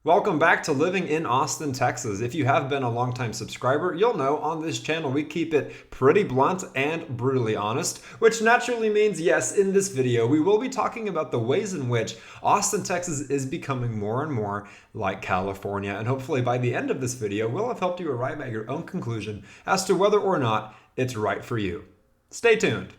Welcome back to Living in Austin, Texas. If you have been a longtime subscriber, you'll know on this channel we keep it pretty blunt and brutally honest, which naturally means yes, in this video we will be talking about the ways in which Austin, Texas is becoming more and more like California, and hopefully by the end of this video we'll have helped you arrive at your own conclusion as to whether or not it's right for you. Stay tuned.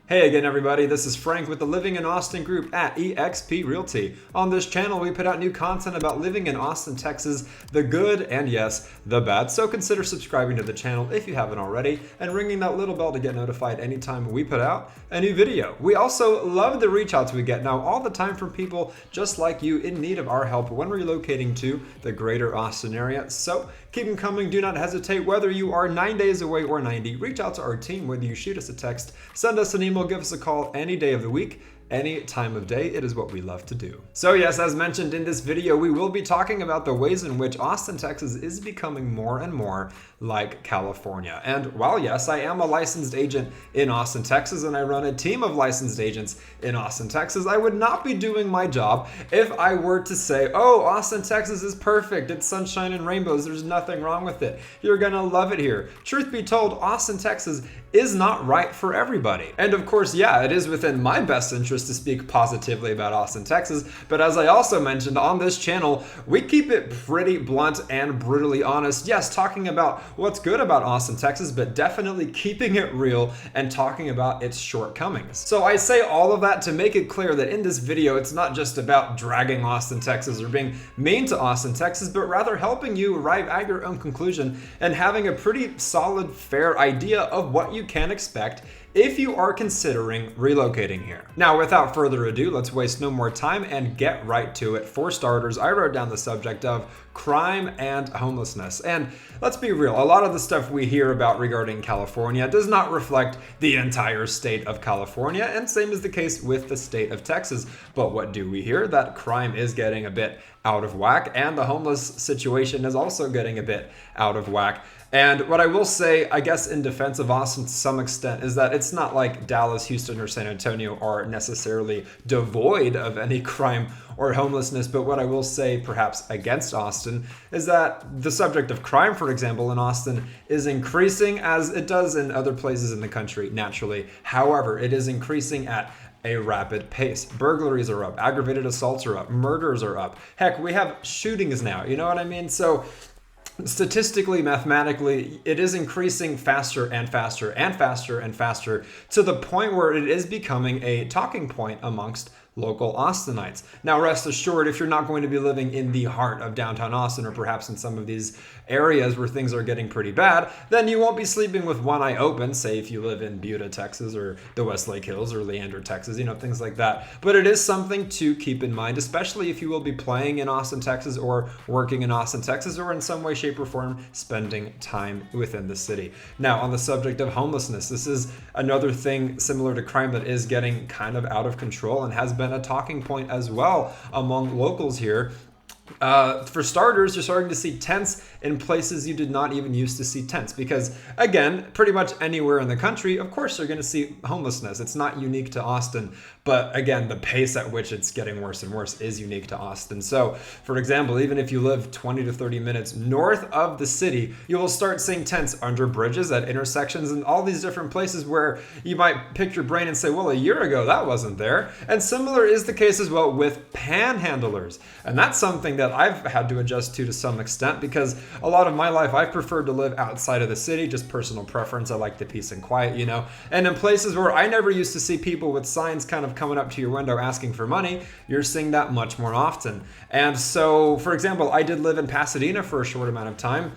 Hey again everybody, this is Frank with the Living in Austin group at eXp Realty. On this channel we put out new content about living in Austin, Texas, the good and yes, the bad. So consider subscribing to the channel if you haven't already and ringing that little bell to get notified anytime we put out a new video. We also love the reach outs we get now all the time from people just like you in need of our help when relocating to the greater Austin area. So keep them coming, do not hesitate. Whether you are 9 days away or 90, reach out to our team, whether you shoot us a text, send us an email, give us a call any day of the week, any time of day. It is what we love to do. So yes, as mentioned in this video, we will be talking about the ways in which Austin, Texas is becoming more and more like California. And while yes, I am a licensed agent in Austin, Texas, and I run a team of licensed agents in Austin, Texas, I would not be doing my job if I were to say, oh, Austin, Texas is perfect. It's sunshine and rainbows. There's nothing wrong with it. You're gonna love it here. Truth be told, Austin, Texas is not right for everybody. And of course, yeah, it is within my best interest to speak positively about Austin, Texas, but as I also mentioned on this channel, we keep it pretty blunt and brutally honest. Yes, talking about what's good about Austin, Texas, but definitely keeping it real and talking about its shortcomings. So I say all of that to make it clear that in this video, it's not just about dragging Austin, Texas or being mean to Austin, Texas, but rather helping you arrive at your own conclusion and having a pretty solid, fair idea of what you can expect if you are considering relocating here. Now, without further ado, let's waste no more time and get right to it. For starters, I wrote down the subject of crime and homelessness. And let's be real, a lot of the stuff we hear about regarding California does not reflect the entire state of California, and same is the case with the state of Texas. But what do we hear? That crime is getting a bit out of whack, and the homeless situation is also getting a bit out of whack. And what I will say, I guess in defense of Austin to some extent, is that it's not like Dallas, Houston, or San Antonio are necessarily devoid of any crime or homelessness. But what I will say perhaps against Austin is that the subject of crime, for example, in Austin is increasing as it does in other places in the country naturally. However, it is increasing at a rapid pace. Burglaries are up, aggravated assaults are up, murders are up. Heck, we have shootings now, you know what I mean? So statistically, mathematically, it is increasing faster and faster and faster and faster to the point where it is becoming a talking point amongst local Austinites. Now, rest assured, if you're not going to be living in the heart of downtown Austin or perhaps in some of these areas where things are getting pretty bad, then you won't be sleeping with one eye open, say if you live in Buda, Texas, or the Westlake Hills or Leander, Texas, things like that. But it is something to keep in mind, especially if you will be playing in Austin, Texas, or working in Austin, Texas, or in some way, shape, or form spending time within the city. Now, on the subject of homelessness, this is another thing similar to crime that is getting kind of out of control and has been a talking point as well among locals here. For starters, you're starting to see tents in places you did not even used to see tents because, again, pretty much anywhere in the country, of course, you're going to see homelessness. It's not unique to Austin, but again, the pace at which it's getting worse and worse is unique to Austin. So, for example, even if you live 20 to 30 minutes north of the city, you will start seeing tents under bridges, at intersections, and all these different places where you might pick your brain and say, well, a year ago, that wasn't there. And similar is the case as well with panhandlers. And that's something that I've had to adjust to some extent because a lot of my life I've preferred to live outside of the city, just personal preference. I like the peace and quiet, and in places where I never used to see people with signs kind of coming up to your window asking for money, you're seeing that much more often. And so, for example, I did live in Pasadena for a short amount of time,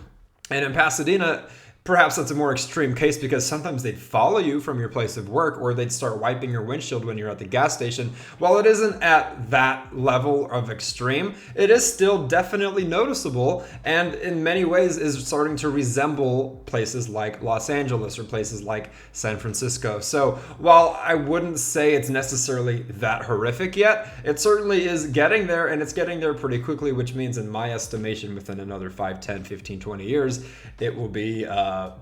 and in Pasadena, perhaps that's a more extreme case because sometimes they'd follow you from your place of work or they'd start wiping your windshield when you're at the gas station. While it isn't at that level of extreme, it is still definitely noticeable and in many ways is starting to resemble places like Los Angeles or places like San Francisco. So while I wouldn't say it's necessarily that horrific yet, it certainly is getting there, and it's getting there pretty quickly, which means in my estimation within another 5, 10, 15, 20 years, it will be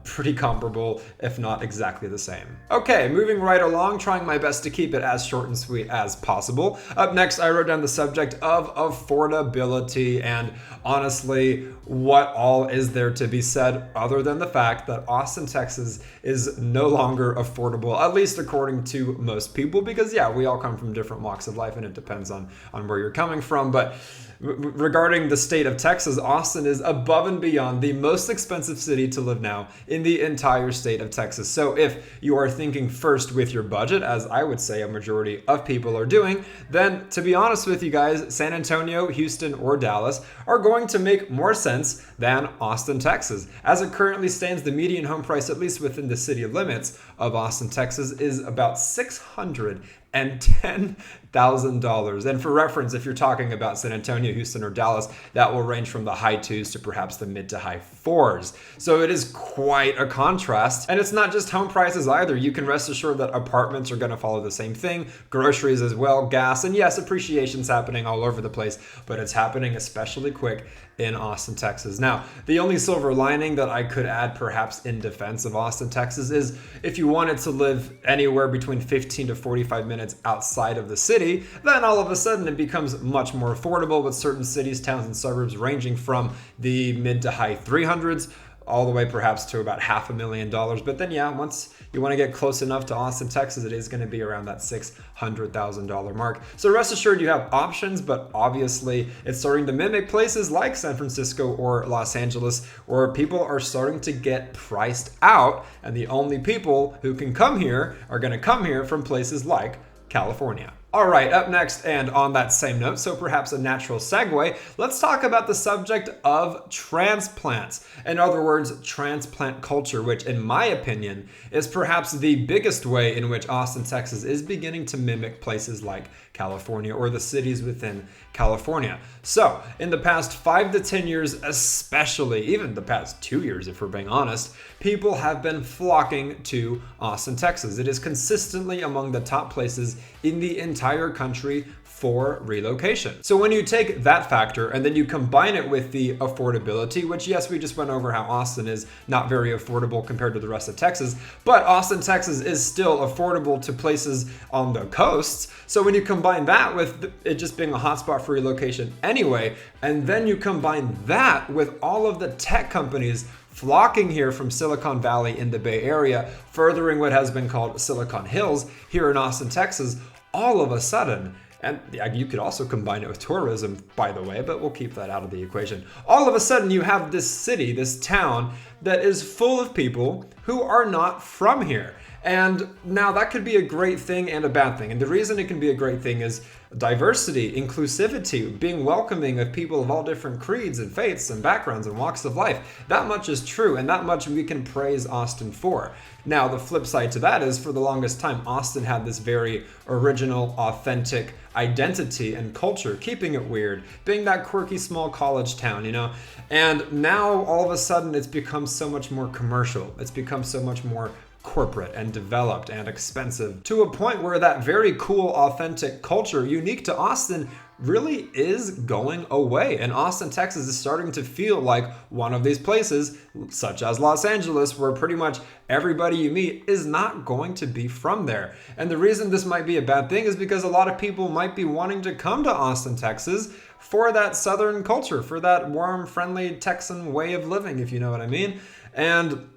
pretty comparable, if not exactly the same. Okay, moving right along, trying my best to keep it as short and sweet as possible. Up next, I wrote down the subject of affordability, and honestly, what all is there to be said other than the fact that Austin, Texas is no longer affordable, at least according to most people, because yeah, we all come from different walks of life and it depends on where you're coming from. But regarding the state of Texas, Austin is above and beyond the most expensive city to live now in the entire state of Texas. So if you are thinking first with your budget, as I would say a majority of people are doing, then to be honest with you guys, San Antonio, Houston, or Dallas are going to make more sense than Austin, Texas. As it currently stands, the median home price, at least within the city limits of Austin, Texas, is about $610,000. And for reference, if you're talking about San Antonio, Houston, or Dallas, that will range from the high twos to perhaps the mid to high fours. So it is quite a contrast. And it's not just home prices either. You can rest assured that apartments are going to follow the same thing, groceries as well, gas, and yes, appreciation's happening all over the place, but it's happening especially quick in Austin, Texas. Now, the only silver lining that I could add perhaps in defense of Austin, Texas is if you wanted to live anywhere between 15 to 45 minutes outside of the city, then all of a sudden it becomes much more affordable, with certain cities, towns, and suburbs ranging from the mid to high 300s all the way perhaps to about $500,000. But then yeah, once you want to get close enough to Austin, Texas, it is going to be around that $600,000 mark. So rest assured you have options, but obviously it's starting to mimic places like San Francisco or Los Angeles, where people are starting to get priced out, and the only people who can come here are going to come here from places like California. All right, up next, and on that same note, so perhaps a natural segue, let's talk about the subject of transplants. In other words, transplant culture, which in my opinion is perhaps the biggest way in which Austin, Texas is beginning to mimic places like California or the cities within California. So in the past 5 to 10 years, especially, even the past 2 years, if we're being honest, people have been flocking to Austin, Texas. It is consistently among the top places in the entire country for relocation. So when you take that factor and then you combine it with the affordability, which yes, we just went over how Austin is not very affordable compared to the rest of Texas, but Austin, Texas is still affordable to places on the coasts. So when you combine that with it just being a hotspot for relocation anyway, and then you combine that with all of the tech companies flocking here from Silicon Valley in the Bay Area, furthering what has been called Silicon Hills here in Austin, Texas, all of a sudden, and you could also combine it with tourism, by the way, but we'll keep that out of the equation. All of a sudden, you have this city, this town that is full of people who are not from here. And now that could be a great thing and a bad thing. And the reason it can be a great thing is diversity, inclusivity, being welcoming of people of all different creeds and faiths and backgrounds and walks of life. That much is true, and that much we can praise Austin for. Now, the flip side to that is for the longest time, Austin had this very original, authentic identity and culture, keeping it weird, being that quirky small college town, you know? And now all of a sudden it's become so much more commercial. It's become so much more corporate and developed and expensive, to a point where that very cool, authentic culture unique to Austin really is going away. And Austin, Texas is starting to feel like one of these places, such as Los Angeles, where pretty much everybody you meet is not going to be from there. And the reason this might be a bad thing is because a lot of people might be wanting to come to Austin, Texas for that Southern culture, for that warm, friendly Texan way of living, if you know what I mean. And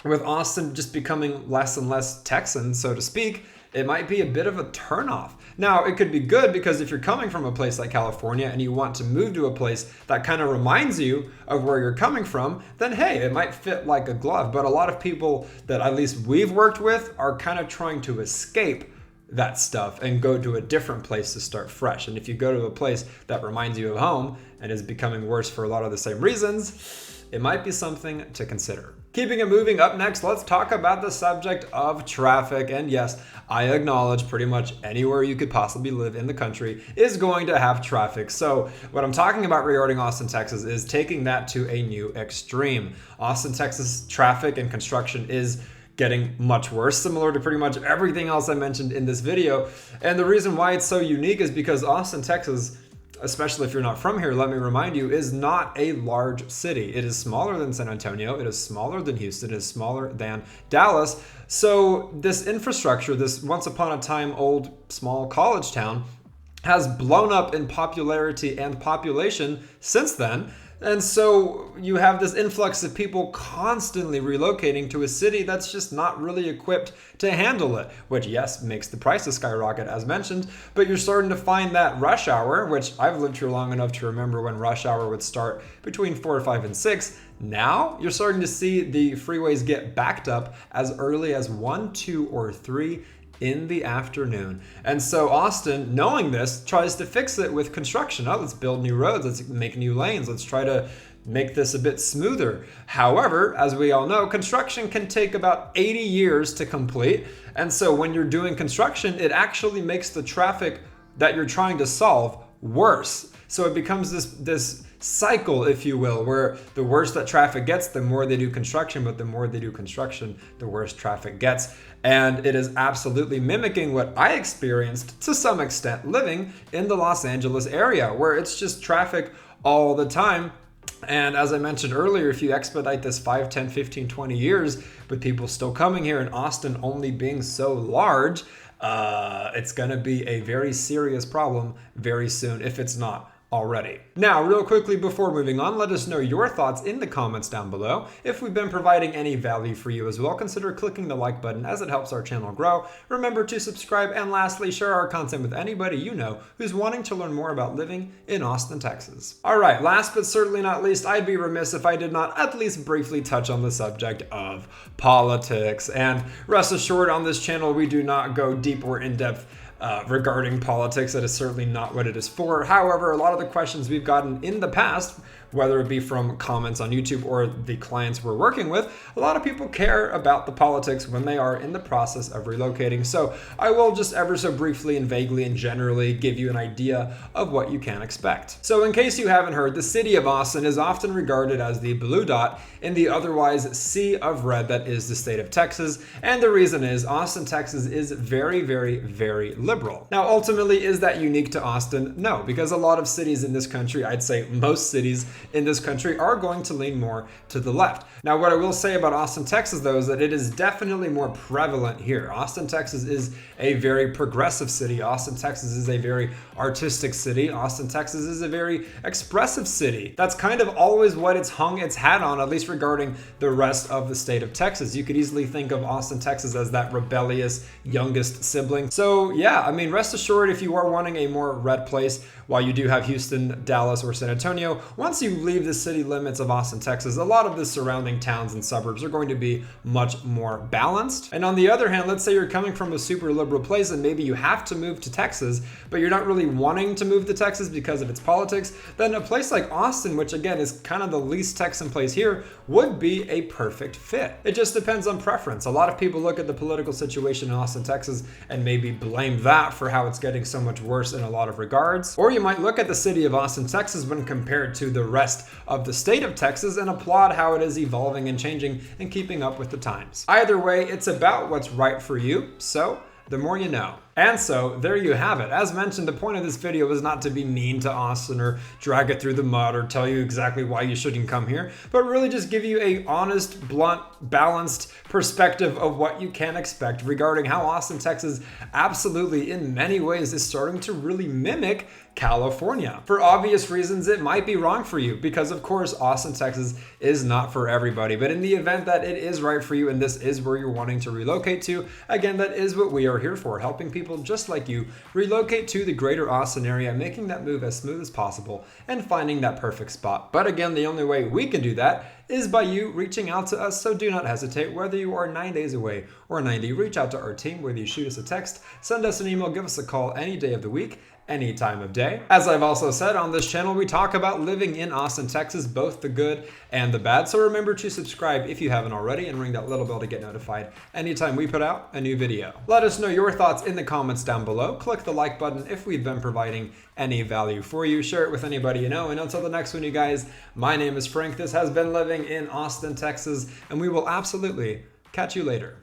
with Austin just becoming less and less Texan, so to speak, it might be a bit of a turnoff. Now, it could be good because if you're coming from a place like California and you want to move to a place that kind of reminds you of where you're coming from, then hey, it might fit like a glove. But a lot of people that at least we've worked with are kind of trying to escape that stuff and go to a different place to start fresh. And if you go to a place that reminds you of home and is becoming worse for a lot of the same reasons, it might be something to consider. Keeping it moving, up next, let's talk about the subject of traffic. And yes, I acknowledge pretty much anywhere you could possibly live in the country is going to have traffic. So what I'm talking about regarding Austin, Texas is taking that to a new extreme. Austin, Texas traffic and construction is getting much worse, similar to pretty much everything else I mentioned in this video. And the reason why it's so unique is because Austin, Texas, especially if you're not from here, let me remind you, is not a large city. It is smaller than San Antonio. It is smaller than Houston. It is smaller than Dallas. So this infrastructure, this once upon a time old small college town, has blown up in popularity and population since then. And so you have this influx of people constantly relocating to a city that's just not really equipped to handle it, which, yes, makes the prices skyrocket as mentioned, but you're starting to find that rush hour, which I've lived here long enough to remember when rush hour would start between 4, 5, and 6. Now you're starting to see the freeways get backed up as early as 1, 2, or 3 in the afternoon. And so Austin, knowing this, tries to fix it with construction. Oh, let's build new roads, let's make new lanes, let's try to make this a bit smoother. However, as we all know, construction can take about 80 years to complete. And so when you're doing construction, it actually makes the traffic that you're trying to solve worse. So it becomes this cycle, if you will, where the worse that traffic gets, the more they do construction, but the more they do construction, the worse traffic gets. And it is absolutely mimicking what I experienced to some extent living in the Los Angeles area, where it's just traffic all the time. And as I mentioned earlier, if you expedite this 5, 10, 15, 20 years, with people still coming here and Austin only being so large, it's going to be a very serious problem very soon, if it's not already. Now, real quickly before moving on, let us know your thoughts in the comments down below. If we've been providing any value for you as well, consider clicking the like button as it helps our channel grow. Remember to subscribe, and lastly, share our content with anybody you know who's wanting to learn more about living in Austin, Texas. All right, last but certainly not least, I'd be remiss if I did not at least briefly touch on the subject of politics. And rest assured, on this channel, we do not go deep or in depth regarding politics. That is certainly not what it is for. However, a lot of the questions we've gotten in the past, whether it be from comments on YouTube or the clients we're working with, a lot of people care about the politics when they are in the process of relocating. So I will just ever so briefly and vaguely and generally give you an idea of what you can expect. So in case you haven't heard, the city of Austin is often regarded as the blue dot in the otherwise sea of red that is the state of Texas. And the reason is Austin, Texas is very, very, very liberal. Now, ultimately, is that unique to Austin? No, because a lot of cities in this country, I'd say most cities in this country, are going to lean more to the left. Now, what I will say about Austin, Texas, though, is that it is definitely more prevalent here. Austin, Texas is a very progressive city. Austin, Texas is a very artistic city. Austin, Texas is a very expressive city. That's kind of always what it's hung its hat on, at least regarding the rest of the state of Texas. You could easily think of Austin, Texas as that rebellious youngest sibling. So yeah, I mean, rest assured, if you are wanting a more red place, while you do have Houston, Dallas, or San Antonio, once you leave the city limits of Austin, Texas, a lot of the surrounding towns and suburbs are going to be much more balanced. And on the other hand, let's say you're coming from a super liberal place and maybe you have to move to Texas, but you're not really wanting to move to Texas because of its politics, then a place like Austin, which again is kind of the least Texan place here, would be a perfect fit. It just depends on preference. A lot of people look at the political situation in Austin, Texas, and maybe blame that for how it's getting so much worse in a lot of regards. Or you might look at the city of Austin, Texas, when compared to the rest of the state of Texas and applaud how it is evolving and changing and keeping up with the times. Either way, it's about what's right for you, so the more you know. And so there you have it. As mentioned, the point of this video is not to be mean to Austin or drag it through the mud or tell you exactly why you shouldn't come here, but really just give you a honest, blunt, balanced perspective of what you can expect regarding how Austin, Texas absolutely in many ways is starting to really mimic California. For obvious reasons, it might be wrong for you because of course Austin, Texas is not for everybody, but in the event that it is right for you and this is where you're wanting to relocate to, again, that is what we are here for, helping people just like you relocate to the greater Austin area, making that move as smooth as possible and finding that perfect spot. But again, the only way we can do that is by you reaching out to us, so do not hesitate. Whether you are 9 days away or 90, reach out to our team, whether you shoot us a text, send us an email, give us a call any day of the week, any time of day. As I've also said on this channel, we talk about living in Austin, Texas, both the good and the bad. So remember to subscribe if you haven't already and ring that little bell to get notified anytime we put out a new video. Let us know your thoughts in the comments down below. Click the like button if we've been providing any value for you. Share it with anybody you know. And until the next one, you guys, my name is Frank. This has been Living in Austin, Texas, and we will absolutely catch you later.